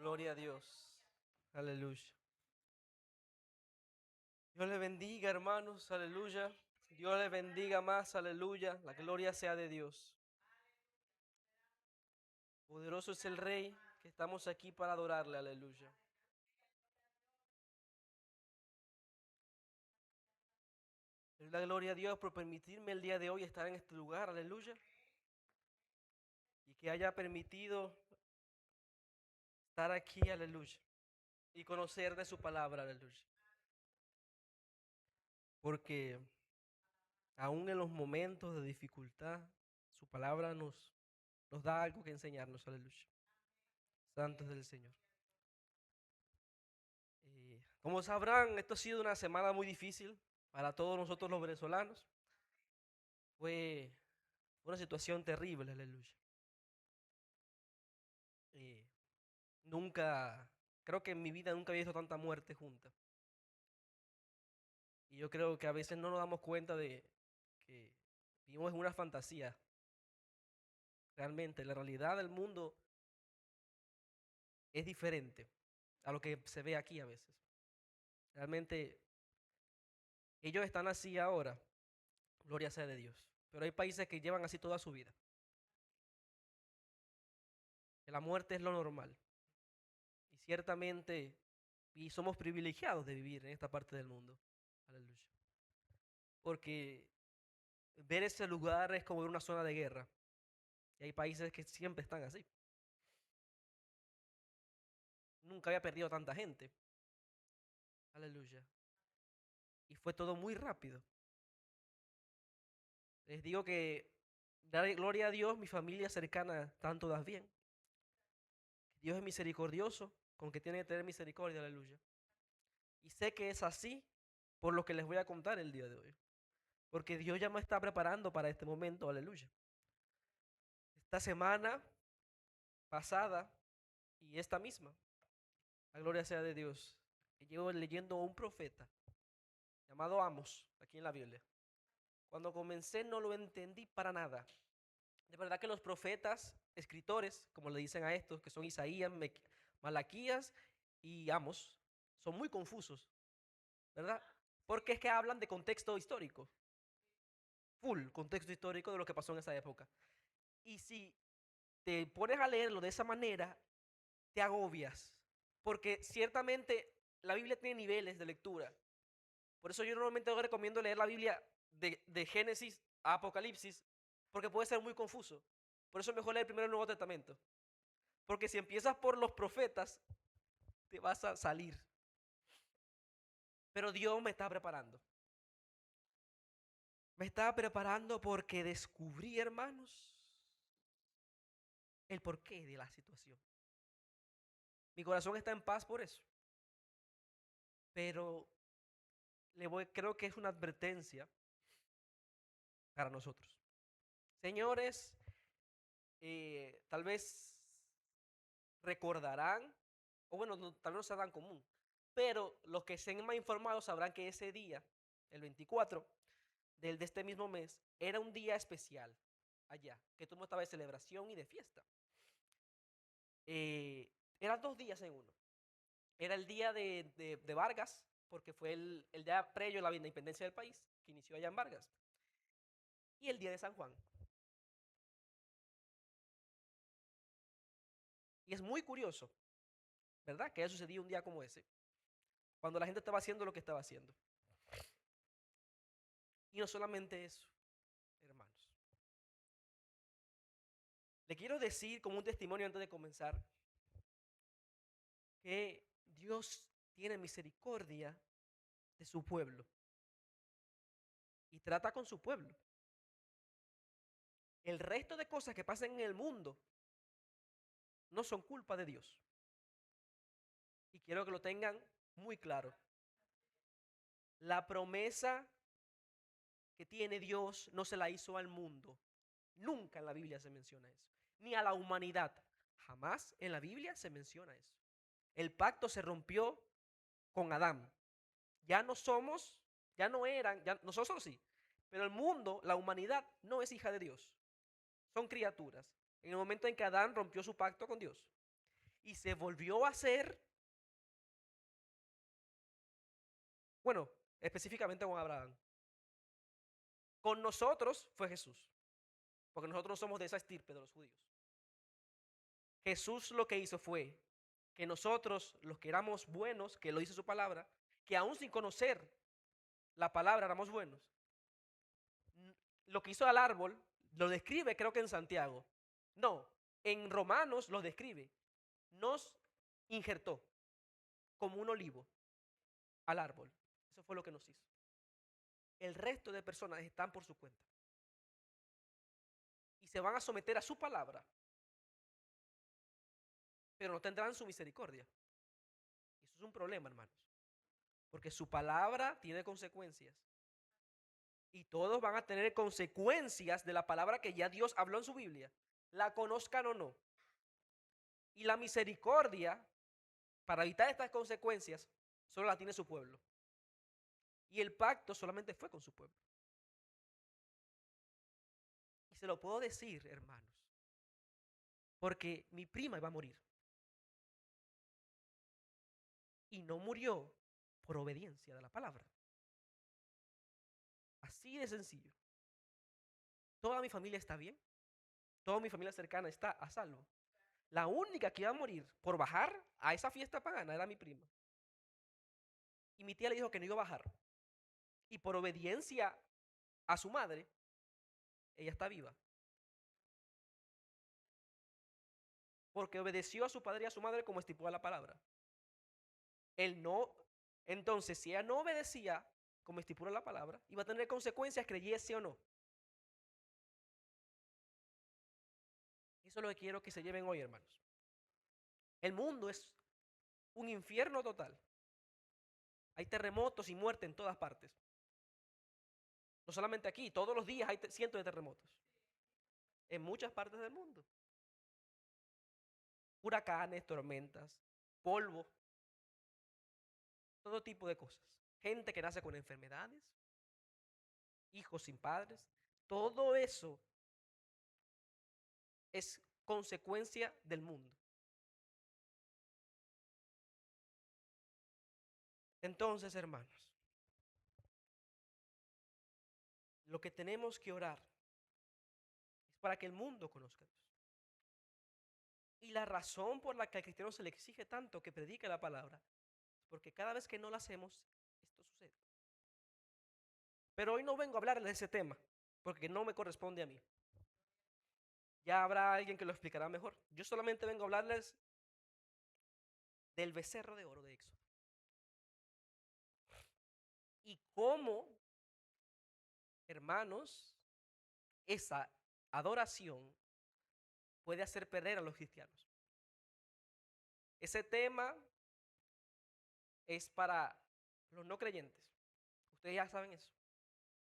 Gloria a Dios. Aleluya. Dios le bendiga, hermanos. Aleluya. Dios le bendiga más. Aleluya. La gloria sea de Dios. Poderoso es el Rey que estamos aquí para adorarle. Aleluya. Le da gloria a Dios por permitirme el día de hoy estar en este lugar. Aleluya. Y que haya permitido estar aquí. Aleluya. Y conocer de su palabra. Aleluya. Porque aún en los momentos de dificultad, su palabra nos da algo que enseñarnos. Aleluya. Santos del Señor. Como sabrán, esto ha sido una semana muy difícil para todos nosotros los venezolanos. Fue una situación terrible, aleluya. Eh, nunca, creo que en mi vida nunca había visto tanta muerte junta. Y yo creo que a veces no nos damos cuenta de que vivimos en una fantasía. Realmente, la realidad del mundo es diferente a lo que se ve aquí a veces. Realmente, ellos están así ahora, gloria sea de Dios. Pero hay países que llevan así toda su vida. Que la muerte es lo normal. Y ciertamente, y somos privilegiados de vivir en esta parte del mundo. Aleluya. Porque ver ese lugar es como ver una zona de guerra. Y hay países que siempre están así. Nunca había perdido tanta gente. Aleluya. Y fue todo muy rápido. Les digo que, dar gloria a Dios, mi familia cercana están todas bien. Dios es misericordioso, con que tiene que tener misericordia, aleluya. Y sé que es así por lo que les voy a contar el día de hoy. Porque Dios ya me está preparando para este momento, aleluya. Esta semana pasada y esta misma, la gloria sea de Dios. Llevo leyendo a un profeta llamado Amos, aquí en la Biblia. Cuando comencé no lo entendí para nada. De verdad que los profetas, escritores, como le dicen a estos, que son Isaías, Malaquías y Amos, son muy confusos, ¿verdad? Porque es que hablan de contexto histórico, full contexto histórico de lo que pasó en esa época. Y si te pones a leerlo de esa manera, te agobias, porque ciertamente la Biblia tiene niveles de lectura. Por eso yo normalmente recomiendo leer la Biblia de Génesis a Apocalipsis, porque puede ser muy confuso. Por eso es mejor leer primero el Nuevo Testamento. Porque si empiezas por los profetas, te vas a salir. Pero Dios me está preparando. Me está preparando porque descubrí, hermanos, el porqué de la situación. Mi corazón está en paz por eso. Pero creo que es una advertencia para nosotros. Señores, tal vez recordarán, o bueno, tal vez no sea tan común, pero los que estén más informados sabrán que ese día, el 24 de este mismo mes, era un día especial allá, que todo el mundo estaba de celebración y de fiesta. Eran 2 días en uno. Era el día de Vargas, porque fue el día previo a la independencia del país, que inició allá en Vargas, y el día de San Juan. Y es muy curioso, ¿verdad? Que haya sucedido un día como ese, cuando la gente estaba haciendo lo que estaba haciendo. Y no solamente eso, hermanos. Le quiero decir como un testimonio antes de comenzar que Dios tiene misericordia de su pueblo y trata con su pueblo. El resto de cosas que pasan en el mundo no son culpa de Dios. Y quiero que lo tengan muy claro. La promesa que tiene Dios no se la hizo al mundo. Nunca en la Biblia se menciona eso. Ni a la humanidad. Jamás en la Biblia se menciona eso. El pacto se rompió con Adán. Ya no somos, ya no eran, ya, nosotros sí. Pero el mundo, la humanidad, no es hija de Dios. Son criaturas. En el momento en que Adán rompió su pacto con Dios. y se volvió a hacer, bueno, específicamente con Abraham. Con nosotros fue Jesús, porque nosotros no somos de esa estirpe de los judíos. Jesús lo que hizo fue que nosotros, los que éramos buenos, que lo dice su palabra, que aún sin conocer la palabra éramos buenos, lo que hizo al árbol lo describe, creo que en Santiago. No, en Romanos lo describe. Nos injertó como un olivo al árbol. Eso fue lo que nos hizo. El resto de personas están por su cuenta y se van a someter a su palabra, pero no tendrán su misericordia. Y eso es un problema, hermanos, porque su palabra tiene consecuencias. Y todos van a tener consecuencias de la palabra que ya Dios habló en su Biblia, la conozcan o no. Y la misericordia, para evitar estas consecuencias, solo la tiene su pueblo. Y el pacto solamente fue con su pueblo. Y se lo puedo decir, hermanos, porque mi prima iba a morir. Y no murió por obediencia de la palabra. Así de sencillo. Toda mi familia está bien. Toda mi familia cercana está a salvo. La única que iba a morir por bajar a esa fiesta pagana era mi prima. Y mi tía le dijo que no iba a bajar. Y por obediencia a su madre, ella está viva. Porque obedeció a su padre y a su madre como estipula la palabra. Él no. Entonces, si ella no obedecía como estipula la palabra, iba a tener consecuencias, creyese o no. Eso es lo que quiero que se lleven hoy, hermanos. El mundo es un infierno total. Hay terremotos y muerte en todas partes. No solamente aquí, todos los días hay cientos de terremotos. En muchas partes del mundo. Huracanes, tormentas, polvo, todo tipo de cosas. Gente que nace con enfermedades, hijos sin padres. Todo eso es consecuencia del mundo. Entonces, hermanos, lo que tenemos que orar es para que el mundo conozca a Dios. Y la razón por la que al cristiano se le exige tanto que predique la palabra es porque cada vez que no lo hacemos, esto sucede. Pero hoy no vengo a hablarles de ese tema, porque no me corresponde a mí. Ya habrá alguien que lo explicará mejor. Yo solamente vengo a hablarles del becerro de oro de Éxodo. Y cómo, hermanos, esa adoración puede hacer perder a los cristianos. Ese tema es para los no creyentes. Ustedes ya saben eso.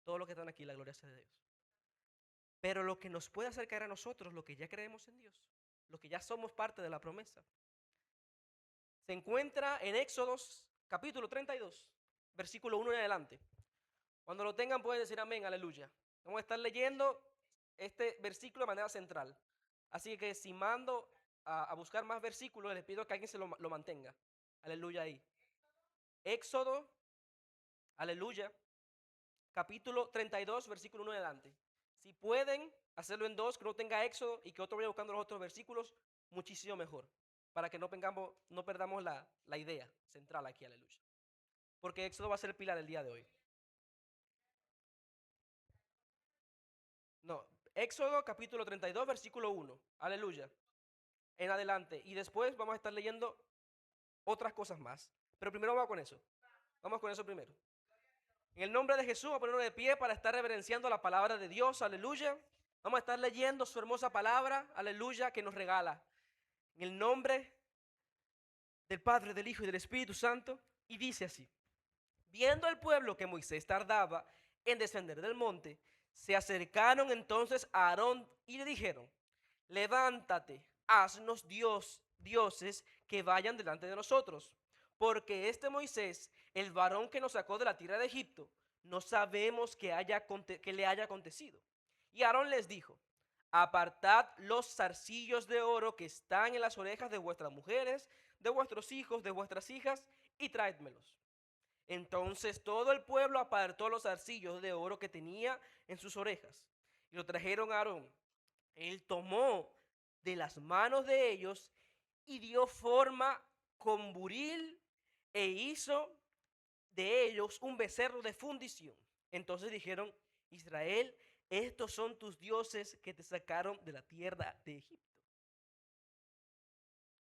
Todos los que están aquí, la gloria sea de Dios. Pero lo que nos puede acercar a nosotros, lo que ya creemos en Dios, lo que ya somos parte de la promesa, se encuentra en Éxodos capítulo 32, versículo 1 en adelante. Cuando lo tengan pueden decir amén, aleluya. Vamos a estar leyendo este versículo de manera central. Así que si mando a buscar más versículos, les pido que alguien se lo mantenga. Aleluya ahí. Éxodo, aleluya, capítulo 32, versículo 1 en adelante. Si pueden hacerlo en dos, que no tenga Éxodo y que otro vaya buscando los otros versículos, muchísimo mejor. Para que no perdamos la idea central aquí, aleluya. Porque Éxodo va a ser el pilar el día de hoy. No, Éxodo capítulo 32, versículo 1. Aleluya. En adelante. Y después vamos a estar leyendo otras cosas más. Pero primero vamos con eso. Vamos con eso primero. En el nombre de Jesús, vamos a ponernos de pie para estar reverenciando la palabra de Dios. Aleluya. Vamos a estar leyendo su hermosa palabra. Aleluya, que nos regala. En el nombre del Padre, del Hijo y del Espíritu Santo. Y dice así. Viendo el pueblo que Moisés tardaba en descender del monte, se acercaron entonces a Aarón y le dijeron, levántate, haznos dioses que vayan delante de nosotros, porque este Moisés, el varón que nos sacó de la tierra de Egipto, no sabemos que le haya acontecido. Y Aarón les dijo, Apartad los zarcillos de oro que están en las orejas de vuestras mujeres, de vuestros hijos, de vuestras hijas, y tráedmelos. Entonces todo el pueblo apartó los zarcillos de oro que tenía en sus orejas y lo trajeron a Aarón. Él tomó de las manos de ellos y dio forma con buril e hizo de ellos un becerro de fundición. Entonces dijeron: Israel, estos son tus dioses que te sacaron de la tierra de Egipto.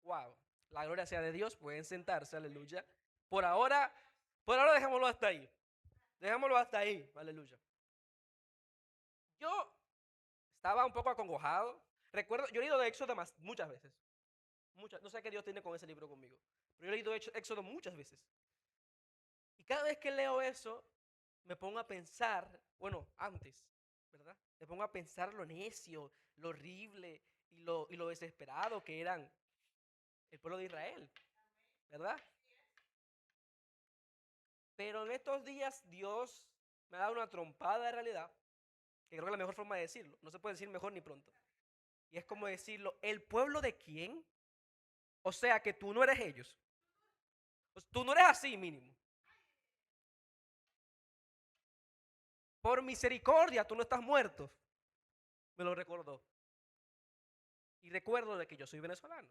Wow, la gloria sea de Dios. Pueden sentarse, aleluya. Por ahora, por ahora dejémoslo hasta ahí. Dejémoslo hasta ahí, aleluya. Yo estaba un poco acongojado. Recuerdo, yo he leído de Éxodo muchas veces. Muchas, no sé qué Dios tiene con ese libro conmigo. Pero yo he leído Éxodo muchas veces. Y cada vez que leo eso, me pongo a pensar, bueno, antes, ¿verdad? Me pongo a pensar lo necio, lo horrible y lo desesperado que eran el pueblo de Israel, ¿verdad? Pero en estos días Dios me ha dado una trompada de realidad, que creo que es la mejor forma de decirlo. No se puede decir mejor ni pronto. Y es como decirlo: ¿el pueblo de quién? O sea que tú no eres ellos. Tú no eres así mínimo. Por misericordia, tú no estás muerto. Me lo recordó. Y recuerdo de que yo soy venezolano.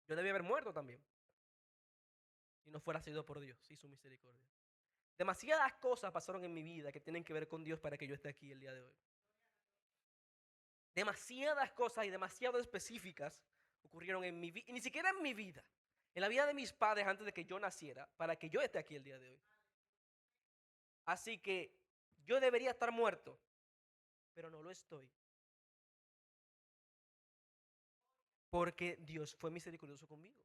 Yo debía haber muerto también, si no fuera sido por Dios y su misericordia. Demasiadas cosas pasaron en mi vida que tienen que ver con Dios para que yo esté aquí el día de hoy. Demasiadas cosas y demasiado específicas ocurrieron en mi vida, y ni siquiera en mi vida, en la vida de mis padres antes de que yo naciera, para que yo esté aquí el día de hoy. Así que yo debería estar muerto, pero no lo estoy. Porque Dios fue misericordioso conmigo.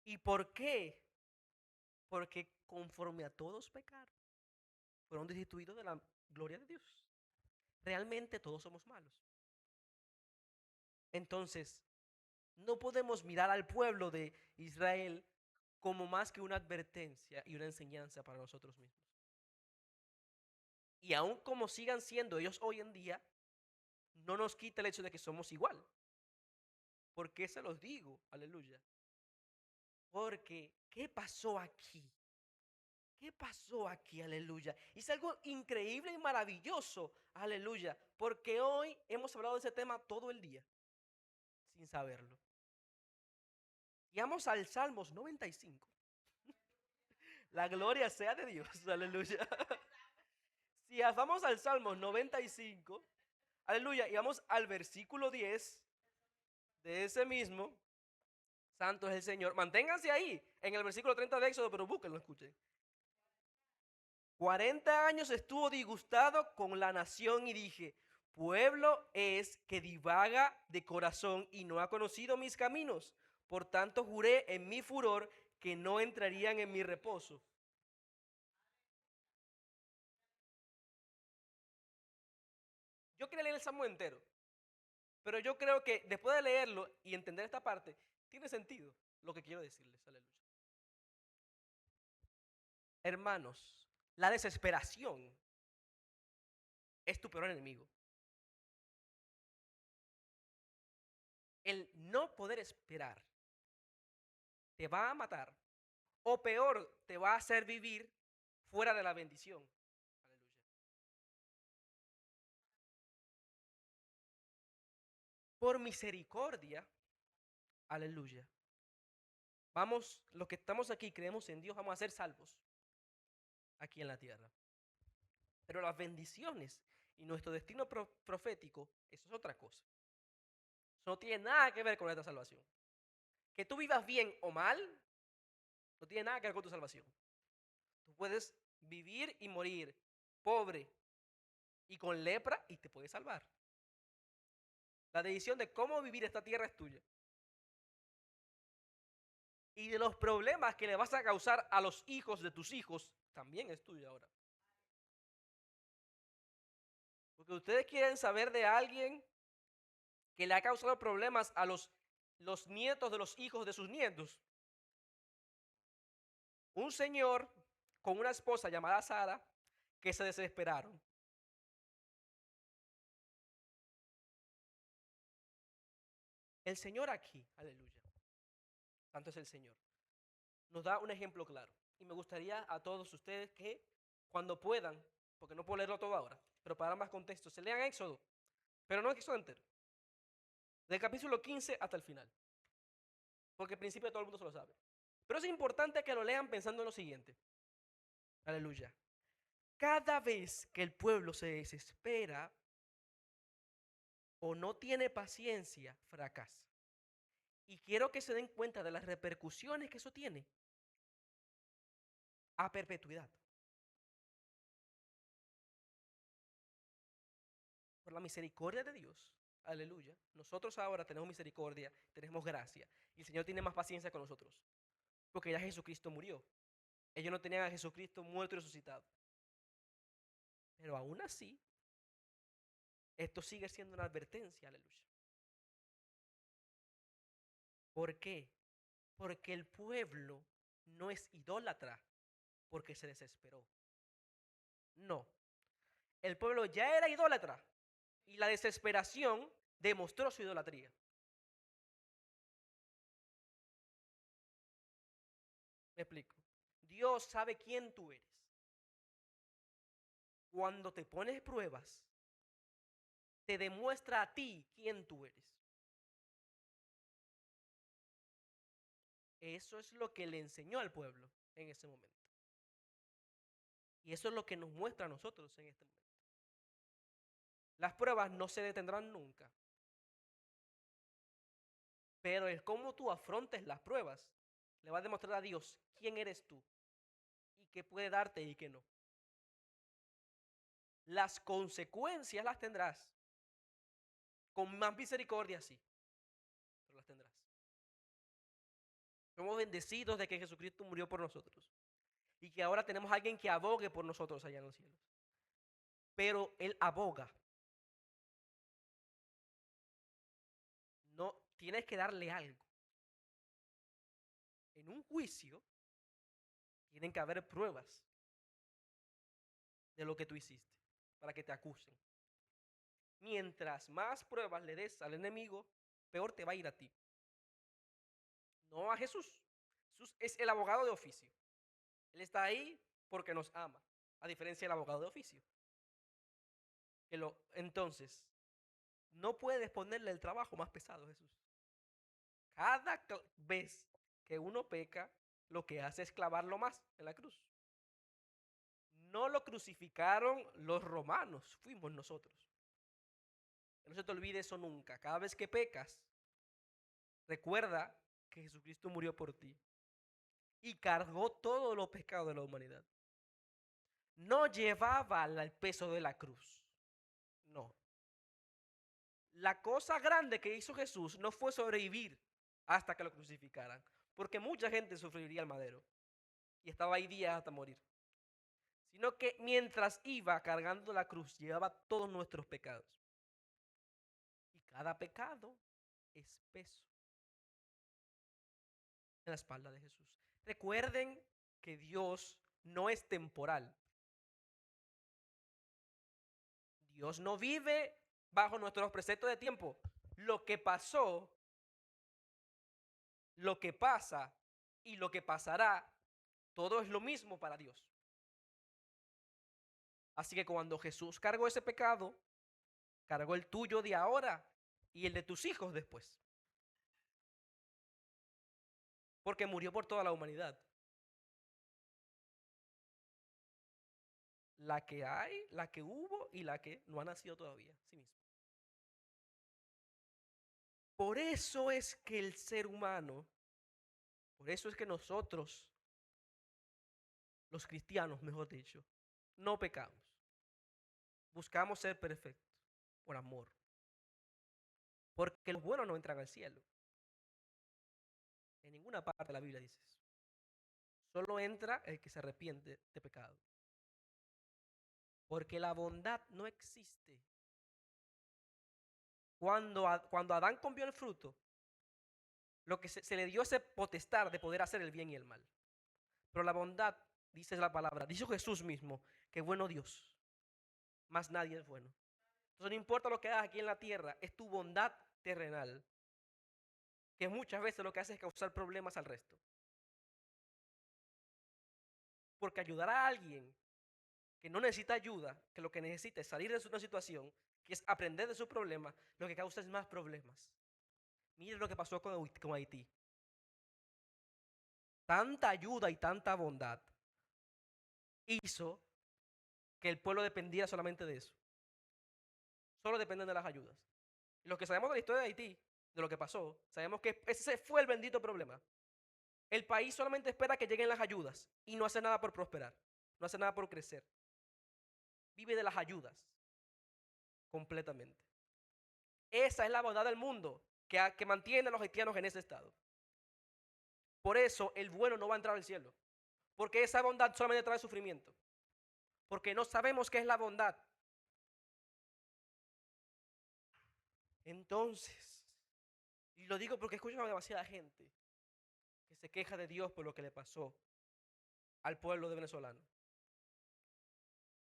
¿Y por qué? Porque conforme a todos pecaron, fueron destituidos de la gloria de Dios. Realmente todos somos malos. Entonces, no podemos mirar al pueblo de Israel como más que una advertencia y una enseñanza para nosotros mismos. Y aun como sigan siendo ellos hoy en día, no nos quita el hecho de que somos igual. ¿Por qué se los digo? Aleluya. Porque, ¿qué pasó aquí? ¿Qué pasó aquí? Aleluya. Y es algo increíble y maravilloso. Aleluya. Porque hoy hemos hablado de ese tema todo el día, sin saberlo. Y vamos al Salmos 95. La gloria sea de Dios. Aleluya. Si vamos al Salmos 95, aleluya, y vamos al versículo 10 de ese mismo, santo es el Señor. Manténganse ahí, en el versículo 30 de Éxodo, pero búsquenlo, escuchen. 40 años estuvo disgustado con la nación y dije: pueblo es que divaga de corazón y no ha conocido mis caminos. Por tanto juré en mi furor que no entrarían en mi reposo. Yo quería leer el Salmo entero, pero yo creo que después de leerlo y entender esta parte, tiene sentido lo que quiero decirles. Aleluya. Hermanos, la desesperación es tu peor enemigo. El no poder esperar te va a matar, o peor, te va a hacer vivir fuera de la bendición. Aleluya. Por misericordia, aleluya. Vamos, los que estamos aquí, creemos en Dios, vamos a ser salvos aquí en la tierra. Pero las bendiciones y nuestro destino profético, eso es otra cosa. Eso no tiene nada que ver con esta salvación. Que tú vivas bien o mal, no tiene nada que ver con tu salvación. Tú puedes vivir y morir pobre y con lepra y te puedes salvar. La decisión de cómo vivir esta tierra es tuya. Y de los problemas que le vas a causar a los hijos de tus hijos, también es tuya ahora. Porque ustedes quieren saber de alguien que le ha causado problemas a los nietos de los hijos de sus nietos. Un señor con una esposa llamada Sara que se desesperaron. El Señor aquí, aleluya, santo es el Señor, nos da un ejemplo claro. Y me gustaría a todos ustedes que cuando puedan, porque no puedo leerlo todo ahora, pero para dar más contexto, se lean Éxodo, pero no Éxodo entero, del capítulo 15 hasta el final, porque al principio todo el mundo se lo sabe. Pero es importante que lo lean pensando en lo siguiente, aleluya. Cada vez que el pueblo se desespera o no tiene paciencia, fracasa. Y quiero que se den cuenta de las repercusiones que eso tiene a perpetuidad. Por la misericordia de Dios, aleluya, nosotros ahora tenemos misericordia, tenemos gracia, y el Señor tiene más paciencia con nosotros, porque ya Jesucristo murió. Ellos no tenían a Jesucristo muerto y resucitado. Pero aún así, esto sigue siendo una advertencia, aleluya. ¿Por qué? Porque el pueblo no es idólatra porque se desesperó. No, el pueblo ya era idólatra y la desesperación demostró su idolatría. Me explico. Dios sabe quién tú eres. Cuando te pones pruebas, te demuestra a ti quién tú eres. Eso es lo que le enseñó al pueblo en ese momento. Y eso es lo que nos muestra a nosotros en este momento. Las pruebas no se detendrán nunca. Pero el cómo tú afrontes las pruebas le va a demostrar a Dios quién eres tú y qué puede darte y qué no. Las consecuencias las tendrás. Con más misericordia, sí, pero las tendrás. Somos bendecidos de que Jesucristo murió por nosotros y que ahora tenemos a alguien que abogue por nosotros allá en los cielos. Pero Él aboga. No tienes que darle algo. En un juicio tienen que haber pruebas de lo que tú hiciste para que te acusen. Mientras más pruebas le des al enemigo, peor te va a ir a ti. No a Jesús. Jesús es el abogado de oficio. Él está ahí porque nos ama, a diferencia del abogado de oficio. Entonces, no puedes ponerle el trabajo más pesado a Jesús. Cada vez que uno peca, lo que hace es clavarlo más en la cruz. No lo crucificaron los romanos, fuimos nosotros. No se te olvide eso nunca. Cada vez que pecas, recuerda que Jesucristo murió por ti y cargó todos los pecados de la humanidad. No llevaba el peso de la cruz. No. La cosa grande que hizo Jesús no fue sobrevivir hasta que lo crucificaran, porque mucha gente sufriría el madero y estaba ahí días hasta morir. Sino que mientras iba cargando la cruz, llevaba todos nuestros pecados. Y cada pecado es peso en la espalda de Jesús. Recuerden que Dios no es temporal. Dios no vive bajo nuestros preceptos de tiempo. Lo que pasó, lo que pasa y lo que pasará, todo es lo mismo para Dios. Así que cuando Jesús cargó ese pecado, cargó el tuyo de ahora y el de tus hijos después. Porque murió por toda la humanidad. La que hay, la que hubo y la que no ha nacido todavía. Sí mismo. Por eso es que el ser humano, por eso es que nosotros, los cristianos, mejor dicho, no pecamos. Buscamos ser perfectos por amor. Porque los buenos no entran al cielo. En ninguna parte de la Biblia dice eso. Solo entra el que se arrepiente de pecado. Porque la bondad no existe. Cuando Adán comió el fruto, lo que se le dio ese potestad de poder hacer el bien y el mal. Pero la bondad, dice la palabra, dice Jesús mismo, que bueno Dios, más nadie es bueno. Entonces no importa lo que hagas aquí en la tierra, es tu bondad terrenal que muchas veces lo que hace es causar problemas al resto. Porque ayudar a alguien que no necesita ayuda, que lo que necesita es salir de una situación, que es aprender de su problema, lo que causa es más problemas. Mire lo que pasó con Haití. Tanta ayuda y tanta bondad hizo que el pueblo dependiera solamente de eso. Solo dependen de las ayudas. Y los que sabemos de la historia de Haití, de lo que pasó, sabemos que ese fue el bendito problema. El país solamente espera que lleguen las ayudas y no hace nada por prosperar, no hace nada por crecer. Vive de las ayudas completamente. Esa es la bondad del mundo que mantiene a los haitianos en ese estado. Por eso el bueno no va a entrar al cielo, porque esa bondad solamente trae sufrimiento, porque no sabemos qué es la bondad. Entonces, y lo digo porque escucho a demasiada gente que se queja de Dios por lo que le pasó al pueblo de venezolano.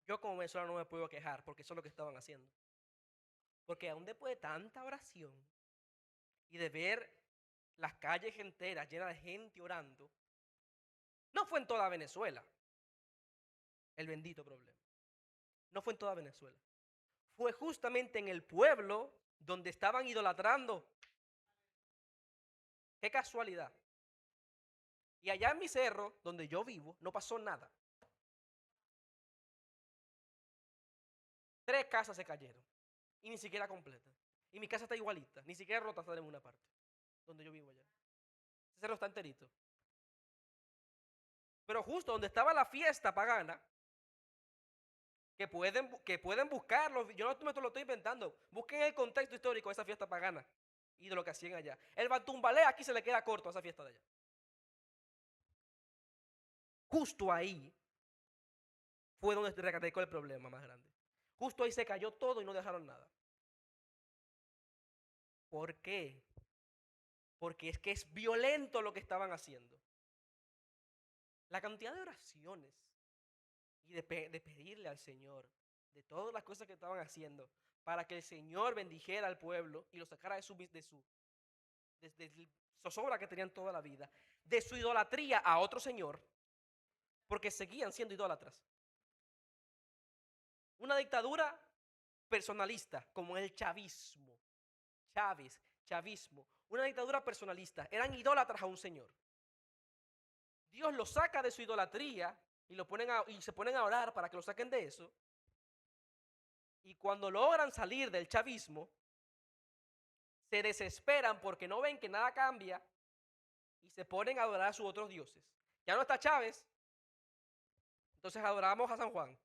Yo como venezolano no me puedo quejar porque eso es lo que estaban haciendo. Porque aún después de tanta oración y de ver las calles enteras llenas de gente orando, no fue en toda Venezuela el bendito problema. No fue en toda Venezuela. Fue justamente en el pueblo donde estaban idolatrando. Qué casualidad. Y allá en mi cerro, donde yo vivo, no pasó nada. 3 casas se cayeron. Y ni siquiera completa. Y mi casa está igualita. Ni siquiera rota está en una parte. Donde yo vivo allá. Ese cerro está enterito. Pero justo donde estaba la fiesta pagana, que pueden buscarlo, yo no me lo estoy inventando. Busquen el contexto histórico de esa fiesta pagana y de lo que hacían allá. El Batumbalé aquí se le queda corto a esa fiesta de allá. Justo ahí fue donde se recalcó el problema más grande. Justo ahí se cayó todo y no dejaron nada. ¿Por qué? Porque es que es violento lo que estaban haciendo. La cantidad de oraciones y de pedirle al Señor de todas las cosas que estaban haciendo para que el Señor bendijera al pueblo y lo sacara de su zozobra que tenían toda la vida, de su idolatría a otro señor, porque seguían siendo idólatras. Una dictadura personalista, como el chavismo, chavismo, una dictadura personalista, eran idólatras a un señor. Dios los saca de su idolatría y se ponen a orar para que lo saquen de eso. Y cuando logran salir del chavismo, se desesperan porque no ven que nada cambia y se ponen a adorar a sus otros dioses. Ya no está Chávez, entonces adoramos a San Juan.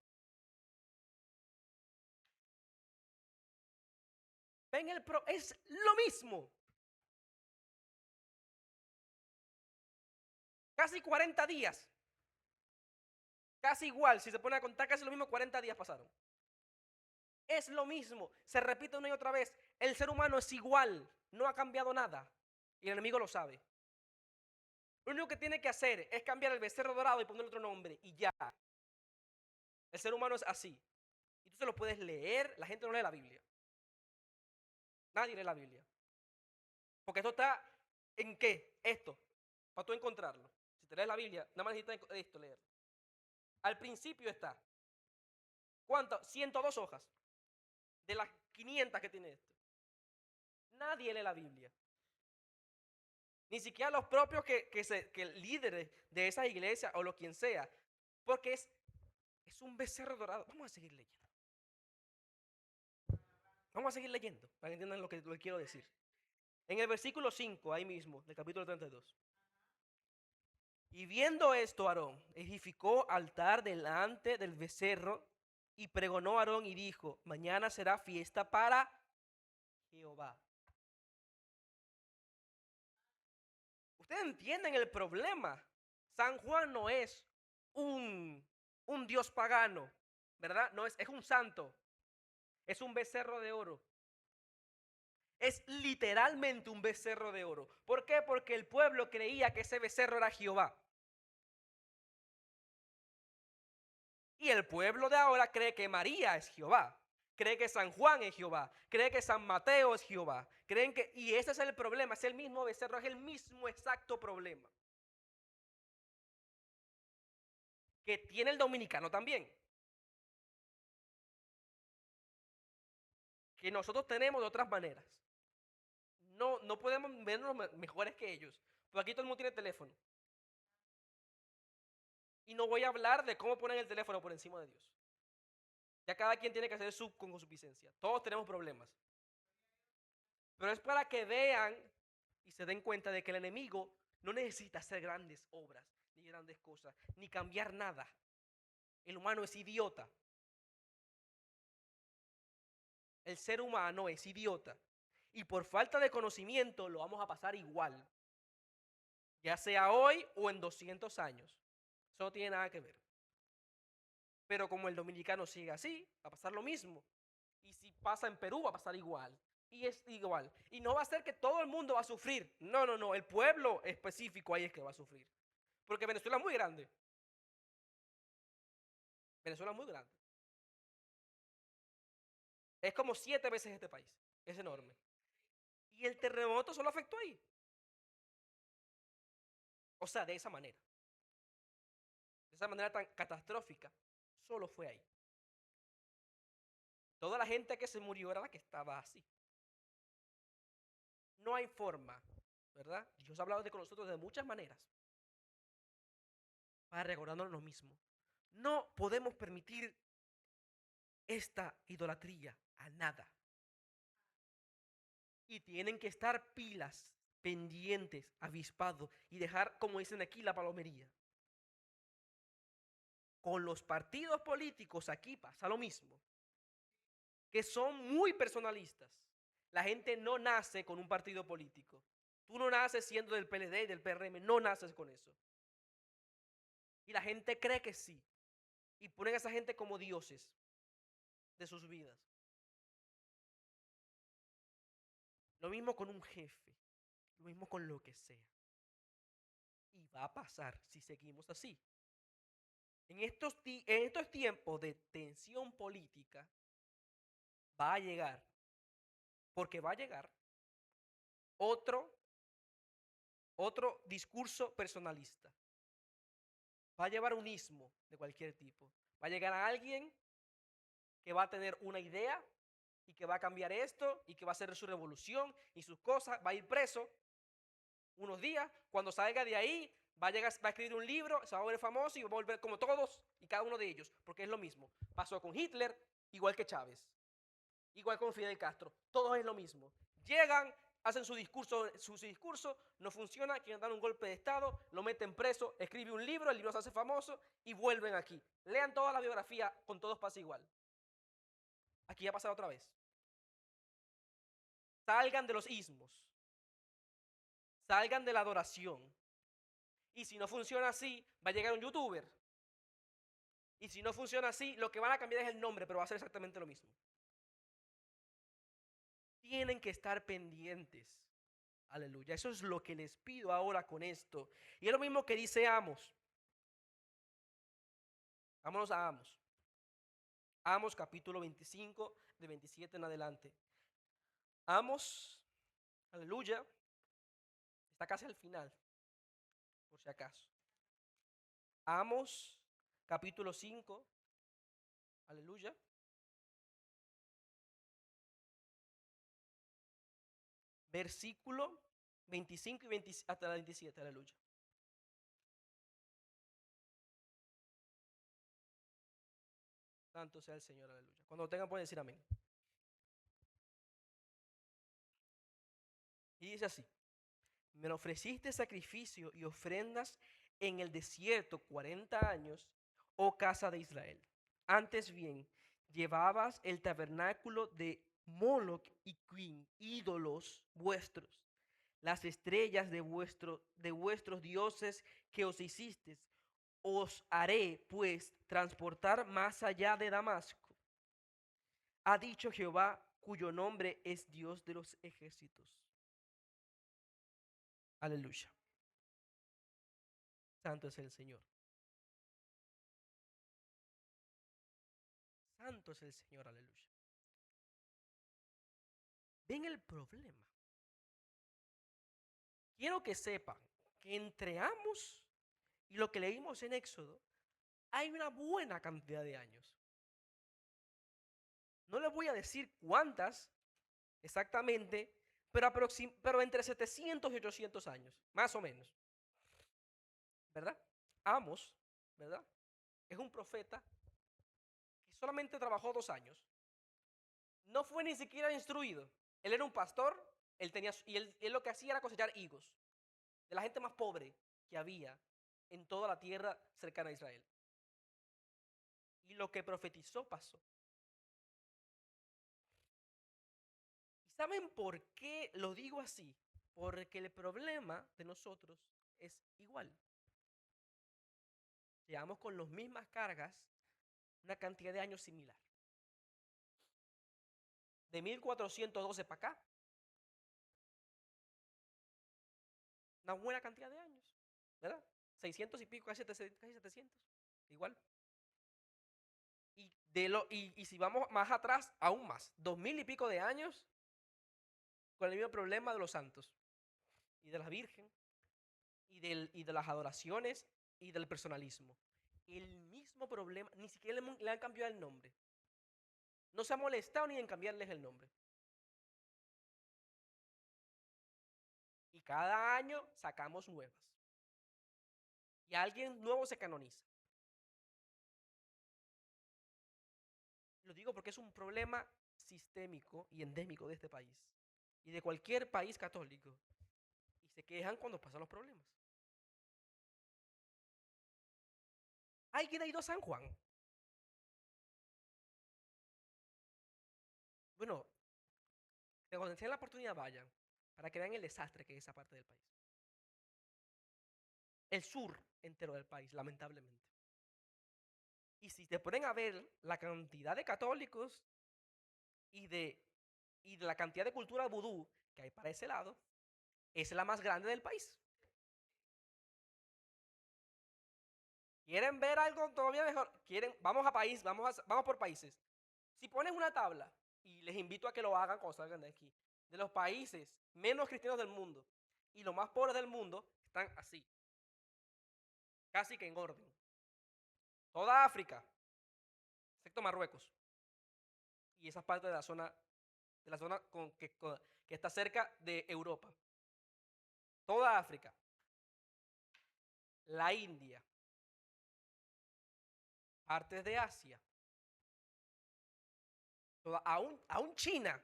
Ven es lo mismo. Casi 40 días. Casi igual, si se pone a contar casi lo mismo, 40 días pasaron. Es lo mismo, se repite una y otra vez. El ser humano es igual, no ha cambiado nada. Y el enemigo lo sabe. Lo único que tiene que hacer es cambiar el becerro dorado y ponerle otro nombre y ya. El ser humano es así. Y tú se lo puedes leer, la gente no lee la Biblia. Nadie lee la Biblia. Porque esto está en qué? Esto, para tú encontrarlo. Si te lees la Biblia, nada más necesitas esto leer. Al principio está, ¿cuántas? 102 hojas. De las 500 que tiene esto. Nadie lee la Biblia. Ni siquiera los propios que líderes de esa iglesia o lo quien sea. Porque es un becerro dorado. Vamos a seguir leyendo. Vamos a seguir leyendo para que entiendan lo que quiero decir. En el versículo 5, ahí mismo, del capítulo 32. Y viendo esto, Aarón edificó altar delante del becerro y pregonó a Aarón y dijo: mañana será fiesta para Jehová. Ustedes entienden el problema. San Juan no es un dios pagano, ¿verdad? No es un santo. Es un becerro de oro. Es literalmente un becerro de oro. ¿Por qué? Porque el pueblo creía que ese becerro era Jehová. Y el pueblo de ahora cree que María es Jehová. Cree que San Juan es Jehová, cree que San Mateo es Jehová, creen que, y ese es el problema, es el mismo becerro, es el mismo exacto problema que tiene el dominicano también, que nosotros tenemos de otras maneras. No podemos vernos mejores que ellos, porque aquí todo el mundo tiene teléfono. Y no voy a hablar de cómo ponen el teléfono por encima de Dios. Ya cada quien tiene que hacer su concupiscencia. Todos tenemos problemas. Pero es para que vean y se den cuenta de que el enemigo no necesita hacer grandes obras, ni grandes cosas, ni cambiar nada. El humano es idiota. El ser humano es idiota. Y por falta de conocimiento lo vamos a pasar igual. Ya sea hoy o en 200 años. Eso no tiene nada que ver. Pero como el dominicano sigue así, va a pasar lo mismo. Y si pasa en Perú, va a pasar igual. Y es igual. Y no va a ser que todo el mundo va a sufrir. No, no, no. El pueblo específico ahí es que va a sufrir. Porque Venezuela es muy grande. Venezuela es muy grande. Es como 7 veces este país. Es enorme. Y el terremoto solo afectó ahí. O sea, de esa manera. De esa manera tan catastrófica. Solo fue ahí. Toda la gente que se murió era la que estaba así. No hay forma, ¿verdad? Dios ha hablado con nosotros de muchas maneras para recordarnos lo mismo. No podemos permitir esta idolatría a nada. Y tienen que estar pilas, pendientes, avispados y dejar, como dicen aquí, la palomería. Con los partidos políticos aquí pasa lo mismo, que son muy personalistas. La gente no nace con un partido político. Tú no naces siendo del PLD y del PRM, no naces con eso. Y la gente cree que sí. Y ponen a esa gente como dioses de sus vidas. Lo mismo con un jefe, lo mismo con lo que sea. Y va a pasar si seguimos así. En estos tiempos de tensión política, va a llegar, porque va a llegar otro discurso personalista. Va a llevar un ismo de cualquier tipo. Va a llegar a alguien que va a tener una idea y que va a cambiar esto y que va a hacer su revolución y sus cosas, va a ir preso unos días, cuando salga de ahí va a escribir un libro, se va a volver famoso y va a volver como todos y cada uno de ellos, porque es lo mismo. Pasó con Hitler, igual que Chávez, igual con Fidel Castro, todos es lo mismo. Llegan, hacen su discurso, no funciona, quieren dar un golpe de estado, lo meten preso, escribe un libro, el libro se hace famoso y vuelven aquí. Lean toda la biografía, con todos pasa igual. Aquí ya ha pasado otra vez. Salgan de los ismos, salgan de la adoración. Y si no funciona así, va a llegar un youtuber. Y si no funciona así, lo que van a cambiar es el nombre, pero va a ser exactamente lo mismo. Tienen que estar pendientes. Aleluya. Eso es lo que les pido ahora con esto. Y es lo mismo que dice Amos. Vámonos a Amos. Amos capítulo 25, de 27 en adelante. Amos, aleluya, está casi al final, por si acaso. Amos capítulo 5, aleluya. Versículo 25 y hasta la 27, aleluya. Santo sea el Señor, aleluya. Cuando lo tengan pueden decir amén. Y dice así: me ofreciste sacrificio y ofrendas en el desierto 40 años, oh casa de Israel. Antes bien, llevabas el tabernáculo de Moloch y Quin, ídolos vuestros, las estrellas de vuestros dioses que os hicisteis. Os haré, pues, transportar más allá de Damasco. Ha dicho Jehová, cuyo nombre es Dios de los ejércitos. Aleluya. Santo es el Señor. Santo es el Señor, aleluya. ven el problema. Quiero que sepan que entre Amos y lo que leímos en Éxodo hay una buena cantidad de años. No les voy a decir cuántas exactamente, pero entre 700 y 800 años, más o menos. ¿Verdad? Amos, ¿verdad? Es un profeta que solamente trabajó 2 años. No fue ni siquiera instruido. Él era un pastor, él lo que hacía era cosechar higos de la gente más pobre que había en toda la tierra cercana a Israel. Y lo que profetizó pasó. ¿Y saben por qué lo digo así? Porque el problema de nosotros es igual. Llevamos con las mismas cargas una cantidad de años similar. De 1412 para acá, una buena cantidad de años, ¿verdad? 600 y pico, casi 700, igual. Y si vamos más atrás, aún más, 2000 y pico de años con el mismo problema de los santos y de la Virgen y de las adoraciones y del personalismo. El mismo problema, ni siquiera le han cambiado el nombre. No se ha molestado ni en cambiarles el nombre. Y cada año sacamos nuevas. Y alguien nuevo se canoniza. Lo digo porque es un problema sistémico y endémico de este país y de cualquier país católico. Y se quejan cuando pasan los problemas. ¿Alguien ha ido a San Juan? Bueno, cuando tengan la oportunidad vayan para que vean el desastre que es esa parte del país. El sur entero del país, lamentablemente. Y si te ponen a ver la cantidad de católicos y de la cantidad de cultura vudú que hay para ese lado, es la más grande del país. ¿Quieren ver algo todavía mejor? Vamos por países. Si pones una tabla, y les invito a que lo hagan cuando salgan de aquí, de los países menos cristianos del mundo y los más pobres del mundo, están así, casi que en orden. Toda África, excepto Marruecos, y esa parte de la zona que está cerca de Europa. Toda África, la India, partes de Asia, aún China,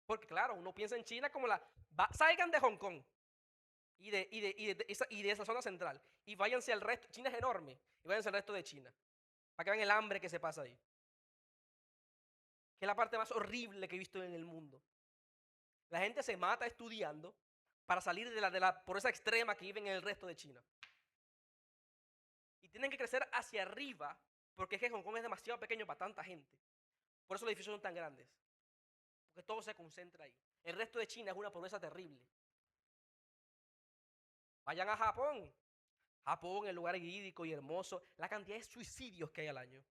porque claro, uno piensa en China como salgan de Hong Kong y de esa zona central y váyanse al resto. China es enorme, y váyanse al resto de China para que vean el hambre que se pasa ahí, que es la parte más horrible que he visto en el mundo. La gente se mata estudiando para salir de la pobreza extrema que viven en el resto de China. Y tienen que crecer hacia arriba porque es que Hong Kong es demasiado pequeño para tanta gente. Por eso los edificios son tan grandes, porque todo se concentra ahí. El resto de China es una pobreza terrible. Vayan a Japón. Japón, el lugar idílico y hermoso, la cantidad de suicidios que hay al año.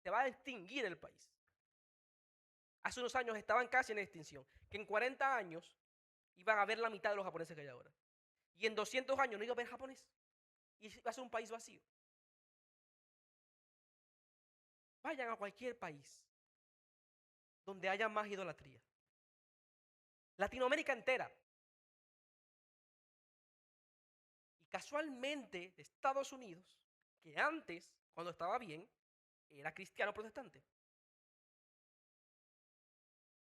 Se va a extinguir el país. Hace unos años estaban casi en extinción, que en 40 años iban a haber la mitad de los japoneses que hay ahora. Y en 200 años no iba a haber japonés. Y va a ser un país vacío. Vayan a cualquier país donde haya más idolatría. Latinoamérica entera. Y casualmente Estados Unidos, que antes, cuando estaba bien, era cristiano protestante.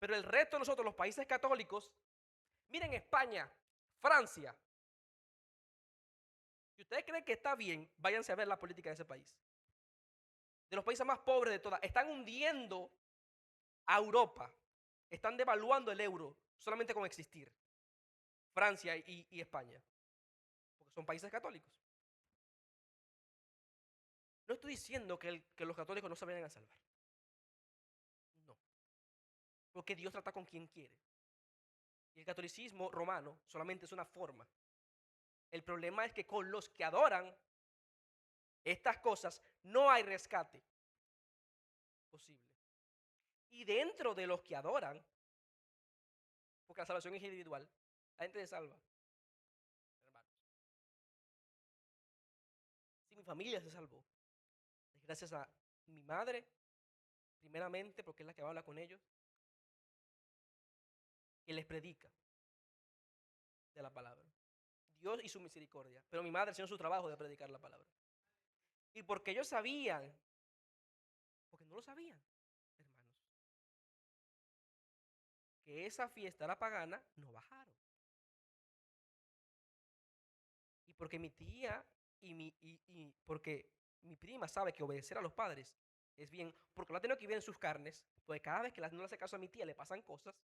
Pero el resto de nosotros, los países católicos, miren España, Francia. Si ustedes creen que está bien, váyanse a ver la política de ese país. De los países más pobres de todas. Están hundiendo a Europa. Están devaluando el euro solamente con existir. Francia y España. Porque son países católicos. No estoy diciendo que los católicos no se vayan a salvar. No. Porque Dios trata con quien quiere. Y el catolicismo romano solamente es una forma. El problema es que con los que adoran estas cosas no hay rescate. Y dentro de los que adoran, porque la salvación es individual, la gente se salva, hermanos. Si mi familia se salvó, es gracias a mi madre, primeramente, porque es la que habla con ellos, que les predica de la palabra. Dios y su misericordia. Pero mi madre haciendo su trabajo de predicar la palabra. Y porque ellos sabían, porque no lo sabían, hermanos, que esa fiesta era pagana, no bajaron. Y porque mi tía y porque mi prima sabe que obedecer a los padres es bien, porque lo ha tenido que ver en sus carnes, pues cada vez que no le hace caso a mi tía le pasan cosas.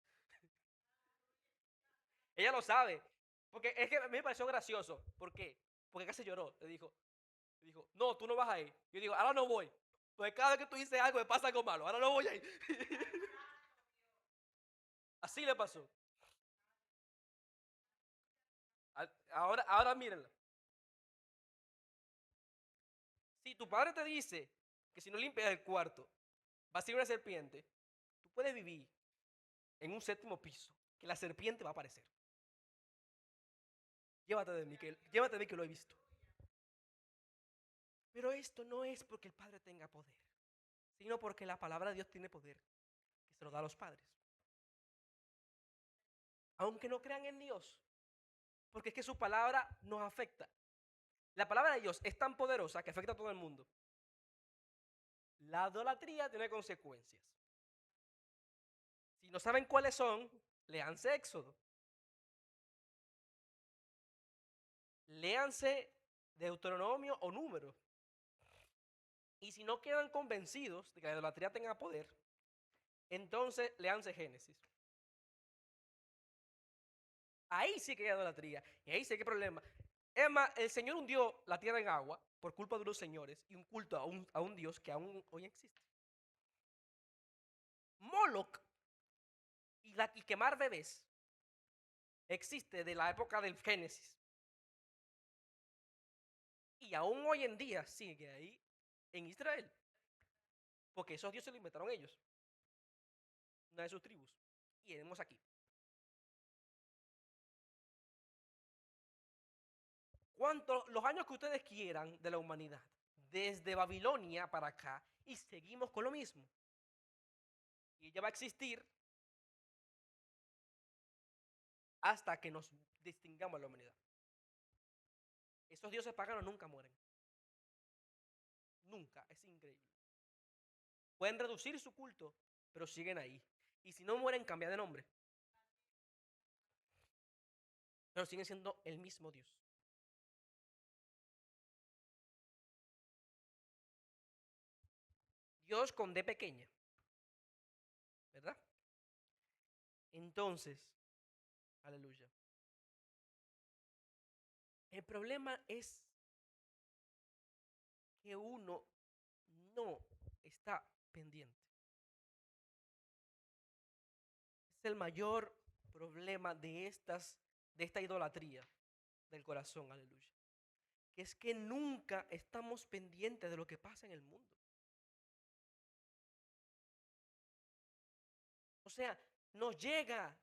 Ella lo sabe, porque es que a mí me pareció gracioso. ¿Por qué? Porque casi lloró. Le dijo, no, tú no vas a ir. Yo digo, ahora no voy. Pues cada vez que tú dices algo me pasa algo malo, ahora no voy a ir. Así le pasó. Ahora mírenla. Si tu padre te dice que si no limpias el cuarto va a ser una serpiente, tú puedes vivir en un séptimo piso, que la serpiente va a aparecer. Llévate de mí que lo he visto. Pero esto no es porque el padre tenga poder, sino porque la palabra de Dios tiene poder, que se lo da a los padres. Aunque no crean en Dios, porque es que su palabra nos afecta. La palabra de Dios es tan poderosa que afecta a todo el mundo. La idolatría tiene consecuencias. Si no saben cuáles son, léanse Éxodo. Léanse Deuteronomio o Números. Y si no quedan convencidos de que la idolatría tenga poder, entonces léanse Génesis. Ahí sí que hay idolatría. Y ahí sí que hay problema. Es más, el Señor hundió la tierra en agua por culpa de unos señores y un culto a un Dios que aún hoy existe. Moloch y quemar bebés existe de la época del Génesis. Y aún hoy en día sigue ahí en Israel. Porque esos dioses lo inventaron ellos. Una de sus tribus. Y tenemos aquí. Los años que ustedes quieran de la humanidad, desde Babilonia para acá, y seguimos con lo mismo. Y ella va a existir hasta que nos distingamos de la humanidad. Esos dioses paganos nunca mueren. Nunca, es increíble. Pueden reducir su culto, pero siguen ahí. Y si no mueren, cambian de nombre. Pero siguen siendo el mismo Dios. Dios con D pequeña. ¿Verdad? Entonces, aleluya. El problema es que uno no está pendiente. Es el mayor problema de esta idolatría del corazón, aleluya. Que es que nunca estamos pendientes de lo que pasa en el mundo. O sea, nos llega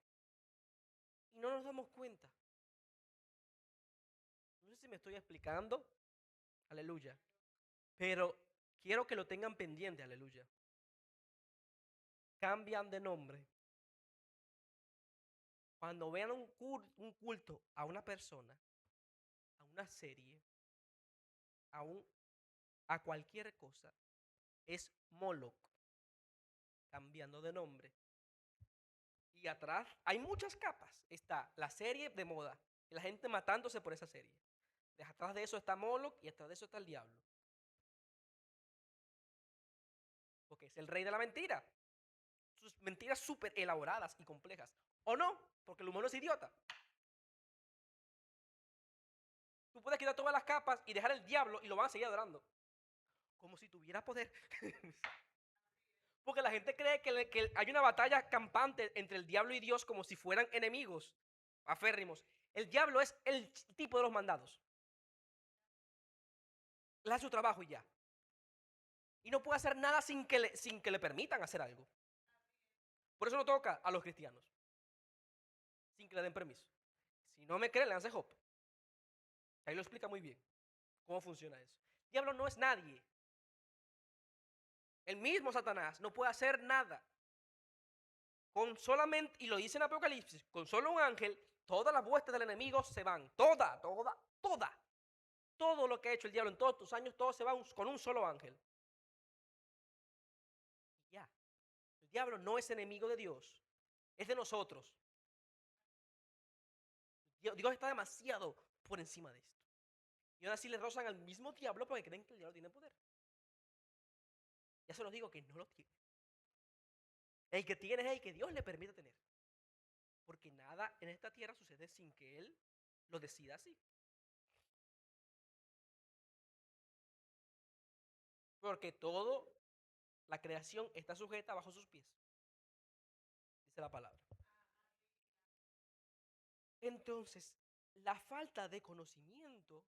y no nos damos cuenta. No sé si me estoy explicando, aleluya. Pero quiero que lo tengan pendiente, aleluya. Cambian de nombre. Cuando vean un culto a una persona, a una serie, a cualquier cosa, es Moloch, cambiando de nombre. Y atrás hay muchas capas. Está la serie de moda, y la gente matándose por esa serie. Atrás de eso está Moloch y atrás de eso está el diablo. Porque es el rey de la mentira. Sus mentiras súper elaboradas y complejas. ¿O no? Porque el humano es idiota. Tú puedes quitar todas las capas y dejar el diablo y lo van a seguir adorando. Como si tuviera poder. Porque la gente cree que hay una batalla campante entre el diablo y Dios como si fueran enemigos aférrimos. El diablo es el tipo de los mandados. Él hace su trabajo y ya. Y no puede hacer nada sin que le permitan hacer algo. Por eso no toca a los cristianos, sin que le den permiso. Si no me creen, le Job. Ahí lo explica muy bien cómo funciona eso. El diablo no es nadie. El mismo Satanás no puede hacer nada. Con solamente, y lo dice en Apocalipsis, con solo un ángel, todas las huestes del enemigo se van. Toda. Todo lo que ha hecho el diablo en todos tus años, todo se va con un solo ángel. Y ya. El diablo no es enemigo de Dios, es de nosotros. Dios está demasiado por encima de esto. Y aún así le rozan al mismo diablo porque creen que el diablo tiene poder. Ya se los digo que no lo tiene. El que tiene es el que Dios le permite tener. Porque nada en esta tierra sucede sin que Él lo decida así. Porque toda la creación está sujeta bajo sus pies. Dice la palabra. Entonces, la falta de conocimiento